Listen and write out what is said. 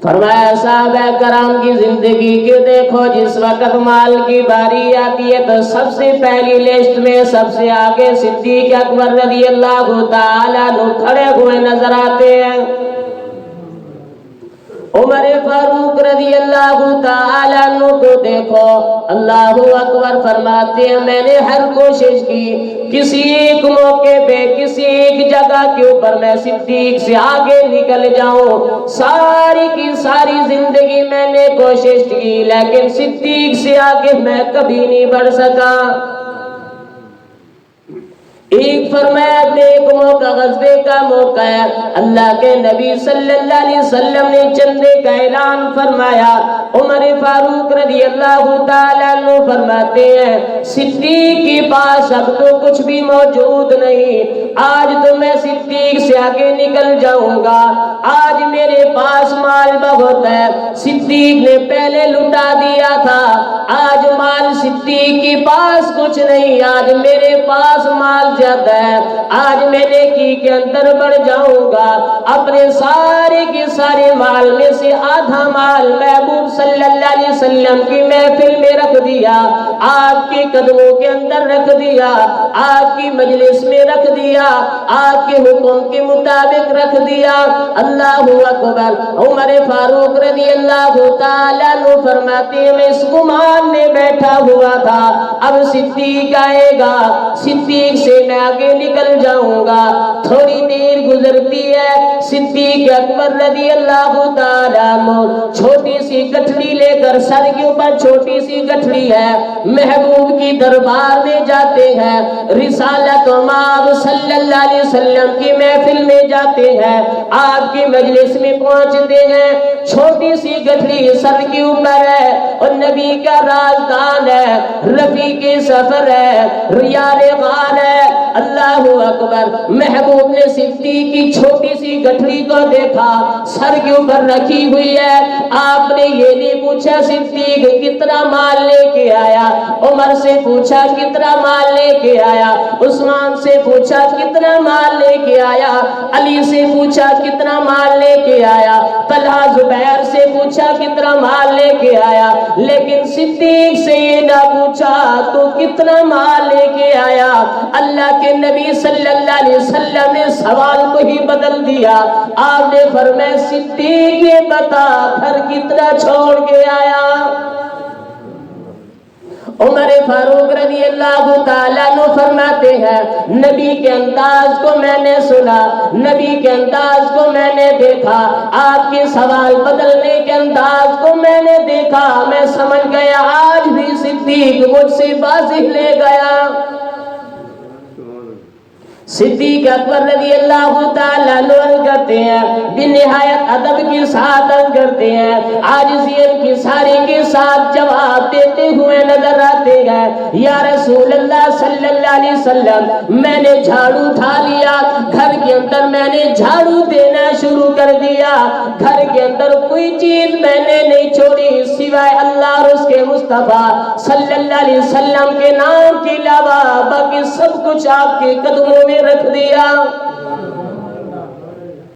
फरमाया साहबा करम की जिंदगी के देखो, जिस वक्त माल की बारी आती है तो सबसे पहली लिस्ट में सबसे आगे सिद्दीक अकबर रज़ियल्लाहु ताला अन्हु खड़े हुए नजर आते हैं। उमर फारूक रज़ियल्लाहु ताला अन्हु को देखो, अल्लाहु अकबर फरमाते हैं मैंने हर कोशिश की, किसी एक मौके पे किसी एक जगह के ऊपर मैं सिद्दीक से आगे निकल जाऊं। सारी की सारी जिंदगी मैंने कोशिश की, लेकिन सिद्दीक से आगे मैं कभी नहीं बढ़ सका। एक फरमाया एक मौका ग़ज़वे का मौका है, अल्लाह के नबी सल्लल्लाहु अलैहि वसल्लम ने चंदे का ऐलान फरमाया। उमर फारूक रज़ियल्लाहु ताला अन्हु फरमाते हैं सिद्दीक के पास अब तो कुछ भी मौजूद नहीं, आज तो मैं सिद्दीक से आगे निकल जाऊंगा। आज मेरे पास माल बहुत है, सिद्दीक ने पहले लुटा दिया था, आज माल सिद्दीक के पास कुछ नहीं, आज मेरे पास माल ज्यादा है, आज मैं नेकी के अंदर बढ़ जाऊंगा। अपने सारे के सारे माल में से आधा माल महबूब सल्लल्लाहु अलैहि वसल्लम की महफिल में रख दिया, आपके कदमों के अंदर रख दिया, आपकी मजलिस में रख दिया, आपके हुक्म के मुताबिक रख दिया। अल्लाहु अकबर। उमर फारूक रज़ियल्लाहु ताला अन्हु फरमाते हैं मैं इस गुमान में बैठा हुआ था, अब सिद्दीक आएगा, सिद्दीक से मैं आगे निकल जाऊंगा। थोड़ी देर गुजरती है, सिद्दीक अकबर रज़ियल्लाहु ताला अन्हु छोटी सी गठरी लेकर, सर के ऊपर छोटी सी गठरी है, महबूब की दरबार में जाते हैं, रिसालत माब सल्लल्लाहु अलैहि वसल्लम की महफिल में जाते हैं, आपकी मजलिस में पहुंचते हैं। छोटी सी गठरी सर के ऊपर है और नबी का राजदान है, रफी के सफर है, रियाल गान है। अल्लाहु अकबर। महबूब ने सिद्दीक की छोटी सी गठरी को देखा, सर के ऊपर रखी हुई है। आपने ये नहीं पूछा सिद्दीक कितना माल लेके आया, उमर से पूछा कितना माल लेके आया, उस्मान से पूछा कितना माल लेके आया, अली से पूछा कितना माल लेके आया, तलहा जुबैर से पूछा कितना माल लेके आया, लेकिन सिद्दीक से ये ना पूछा तो कितना माल लेके आया। अल्लाह के नबी सल्लल्लाहु अलैहि वसल्लम ने सवाल को ही बदल दिया। आपने फरमाया सिद्दीक ये बता घर कितना छोड़ के आया। उमर फारूक रज़ियल्लाहु ताला अन्हु फरमाते हैं नबी के अंदाज को मैंने सुना, नबी के अंदाज को मैंने देखा, आपके सवाल बदलने के अंदाज को मैंने देखा, मैं समझ गया आज भी सिद्दीक मुझसे बाज़ी ले गया। सिद्दीक अकबर रज़ियल्लाहु ताला अन्हु करते हैं, बिनिहायत अदब के साथ करते हैं, आजिज़ियत की सारी के साथ जवाब देते हुए नजर आते हैं। या रसूल अल्लाह सल्लल्लाहु अलैहि वसल्लम मैंने झाड़ू उठा लिया, घर के अंदर मैंने झाड़ू देना शुरू कर दिया, घर के अंदर कोई चीज मैंने नहीं छोड़ी सिवाय अल्लाह और उसके मुस्तफा सल्लल्लाहु अलैहि वसल्लम के नाम के अलावा, बाकी सब कुछ आपके कदमों में रख दिया।